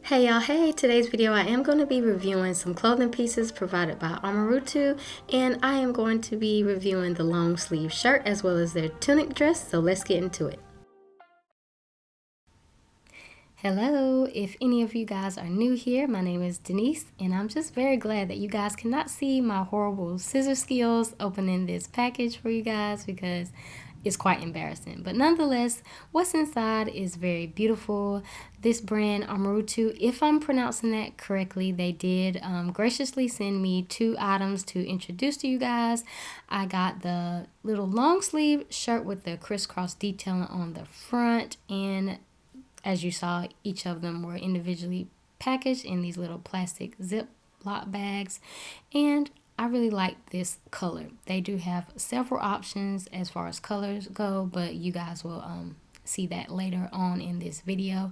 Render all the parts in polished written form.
Hey y'all, hey, today's video I am going to be reviewing some clothing pieces provided by Amoretu, and I am going to be reviewing the long sleeve shirt as well as their tunic dress, so let's get into it. Hello, if any of you guys are new here, my name is Denise, and I'm just very glad that you guys cannot see my horrible scissor skills opening this package for you guys because it's quite embarrassing. But nonetheless, what's inside is very beautiful. This brand, Amoretu, if I'm pronouncing that correctly, they did graciously send me 2 items to introduce to you guys. I got the little long sleeve shirt with the crisscross detailing on the front, and as you saw, each of them were individually packaged in these little plastic Ziploc bags, and I really like this color. They do have several options as far as colors go, but you guys will see that later on in this video.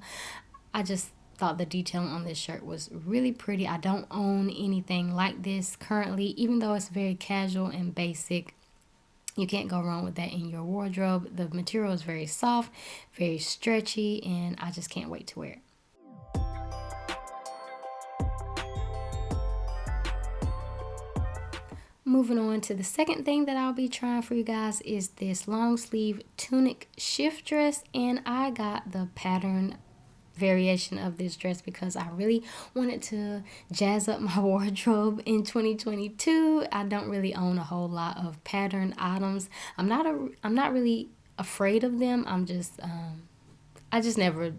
I just thought the detailing on this shirt was really pretty. I don't own anything like this currently, even though it's very casual and basic. You can't go wrong with that in your wardrobe. The material is very soft, very stretchy, and I just can't wait to wear it. Moving on to the second thing that I'll be trying for you guys is this long sleeve tunic shift dress, and I got the pattern variation of this dress because I really wanted to jazz up my wardrobe in 2022. I don't really own a whole lot of pattern items. I'm not really afraid of them. I just never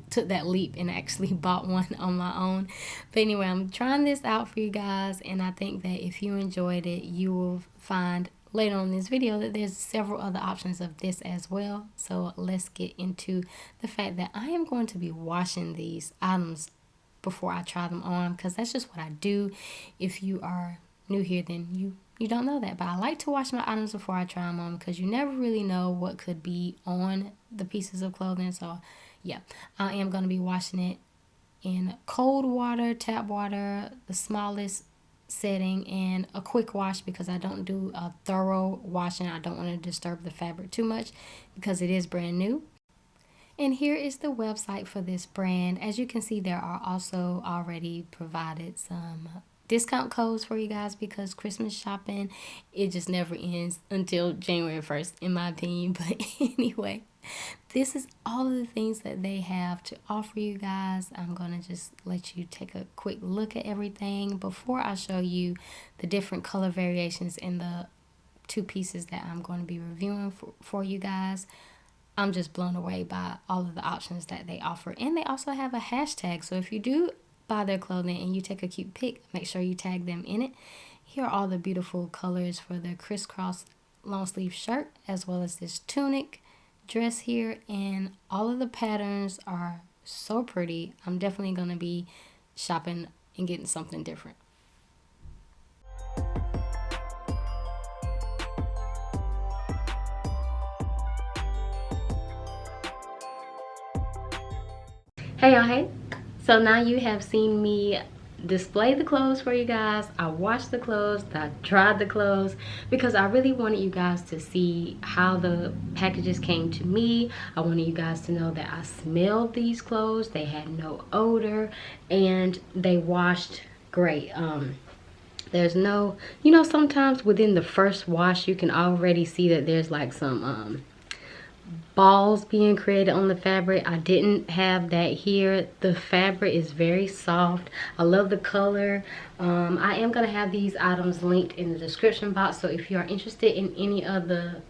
took that leap and actually bought one on my own. But anyway, I'm trying this out for you guys, and I think that if you enjoyed it, you will find later on in this video that there's several other options of this as well. So let's get into the fact that I am going to be washing these items before I try them on, because that's just what I do. If you are new here, then you don't know that, but I like to wash my items before I try them on because you never really know what could be on the pieces of clothing. So yeah, I am going to be washing it in cold water, tap water, the smallest setting, and a quick wash because I don't do a thorough washing. I don't want to disturb the fabric too much because it is brand new. And here is the website for this brand. As you can see, there are also already provided some discount codes for you guys because Christmas shopping, it just never ends until January 1st, in my opinion. But anyway, this is all of the things that they have to offer you guys. I'm going to just let you take a quick look at everything before I show you the different color variations in the 2 pieces that I'm going to be reviewing for you guys. I'm just blown away by all of the options that they offer. And they also have a hashtag. So if you do buy their clothing and you take a cute pic, make sure you tag them in it. Here are all the beautiful colors for the crisscross long sleeve shirt as well as this tunic dress here, and all of the patterns are so pretty. I'm definitely going to be shopping and getting something different. Hey y'all, hey. So now you have seen me display the clothes for you guys. I washed the clothes, I tried the clothes because I really wanted you guys to see how the packages came to me. I wanted you guys to know that I smelled these clothes. They had no odor and they washed great. There's no, sometimes within the first wash you can already see that there's like some balls being created on the fabric. I didn't have that here. The fabric is very soft. I love the color. I am going to have these items linked in the description box, so if you are interested in any of the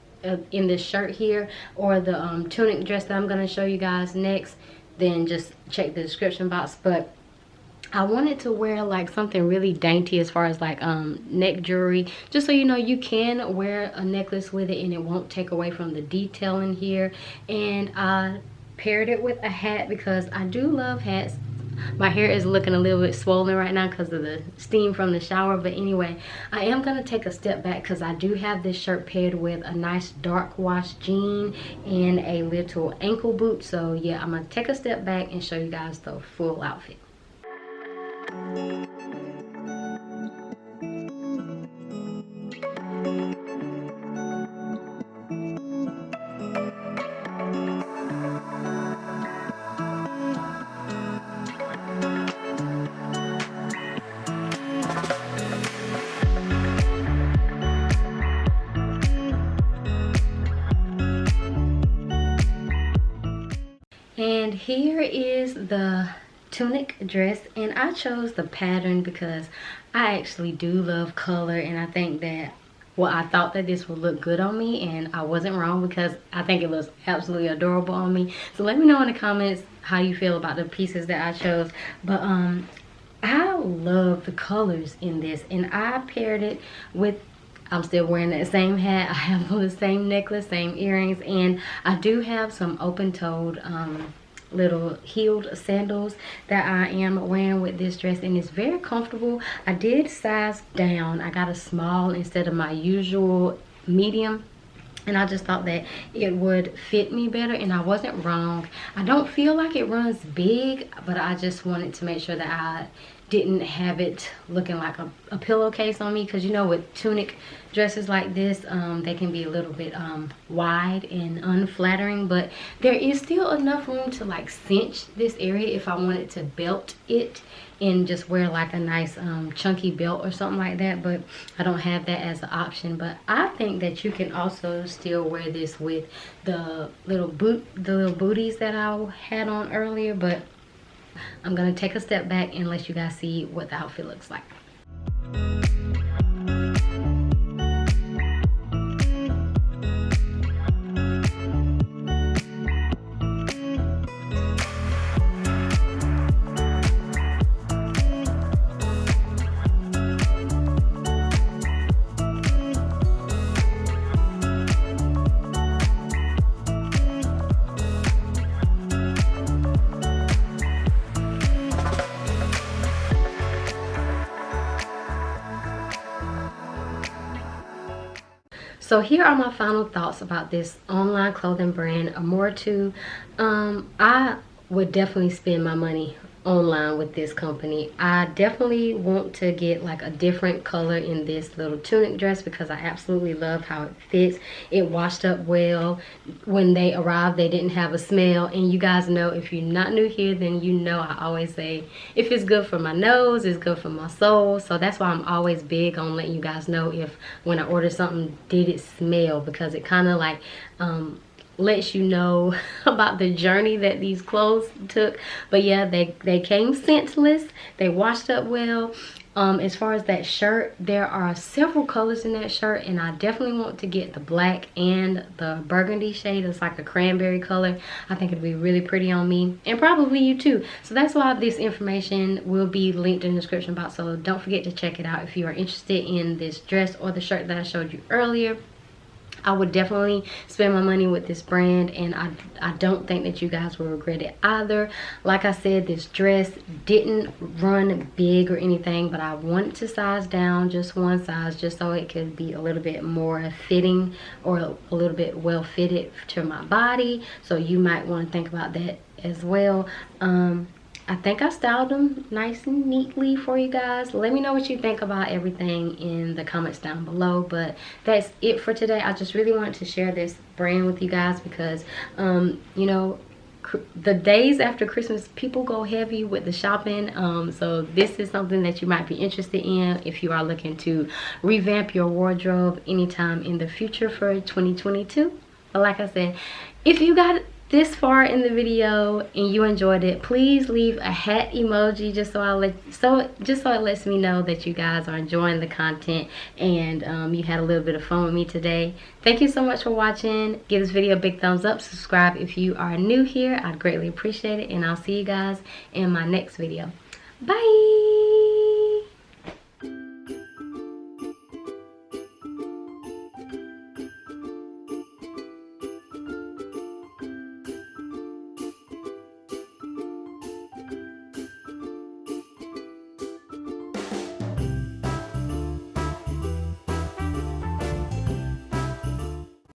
in this shirt here or the tunic dress that I'm going to show you guys next, then just check the description box. But I wanted to wear like something really dainty as far as like neck jewelry, just so you know you can wear a necklace with it and it won't take away from the detailing here. And I paired it with a hat because I do love hats. My hair is looking a little bit swollen right now because of the steam from the shower, but anyway, I am going to take a step back because I do have this shirt paired with a nice dark wash jean and a little ankle boot. So yeah, I'm going to take a step back and show you guys the full outfit. here is the tunic dress, and I chose the pattern because I actually do love color, and I think that, well, I thought that this would look good on me, and I wasn't wrong because I think it looks absolutely adorable on me. So let me know in the comments how you feel about the pieces that I chose. But I love the colors in this, and I paired it with, I'm still wearing that same hat, I have on the same necklace, same earrings, and I do have some open-toed little heeled sandals that I am wearing with this dress, and it's very comfortable. I did size down. I got a small instead of my usual medium, and I just thought that it would fit me better, and I wasn't wrong. I don't feel like it runs big, but I just wanted to make sure that I didn't have it looking like a pillowcase on me, because you know, with tunic dresses like this, they can be a little bit wide and unflattering, but there is still enough room to like cinch this area if I wanted to belt it and just wear like a nice chunky belt or something like that, but I don't have that as an option. But I think that you can also still wear this with the little booties that I had on earlier, but I'm gonna take a step back and let you guys see what the outfit looks like. So here are my final thoughts about this online clothing brand, Amoretu. I would definitely spend my money online with this company. I definitely want to get like a different color in this little tunic dress because I absolutely love how it fits. It washed up well. When they arrived, they didn't have a smell, and you guys know, if you're not new here, then you know I always say if it's good for my nose, it's good for my soul. So that's why I'm always big on letting you guys know if when I order something, did it smell, because it kind of like lets you know about the journey that these clothes took. But yeah, they came scentless, they washed up well. As far as that shirt, there are several colors in that shirt, and I definitely want to get the black and the burgundy shade. It's like a cranberry color. I think it'd be really pretty on me, and probably you too. So that's why this information will be linked in the description box, so don't forget to check it out if you are interested in this dress or the shirt that I showed you earlier. I would definitely spend my money with this brand, and I don't think that you guys will regret it either. Like I said, this dress didn't run big or anything, but I wanted to size down just one size, just so it could be a little bit more fitting or a little bit well fitted to my body. So you might want to think about that as well. I think I styled them nice and neatly for you guys. Let me know what you think about everything in the comments down below. But that's it for today. I just really wanted to share this brand with you guys because, you know, the days after Christmas, people go heavy with the shopping. So this is something that you might be interested in if you are looking to revamp your wardrobe anytime in the future for 2022. But like I said, if you got this far in the video and you enjoyed it, please leave a hat emoji just so it lets me know that you guys are enjoying the content and you had a little bit of fun with me today. Thank you so much for watching. Give this video a big thumbs up, subscribe if you are new here. I'd greatly appreciate it, and I'll see you guys in my next video. Bye.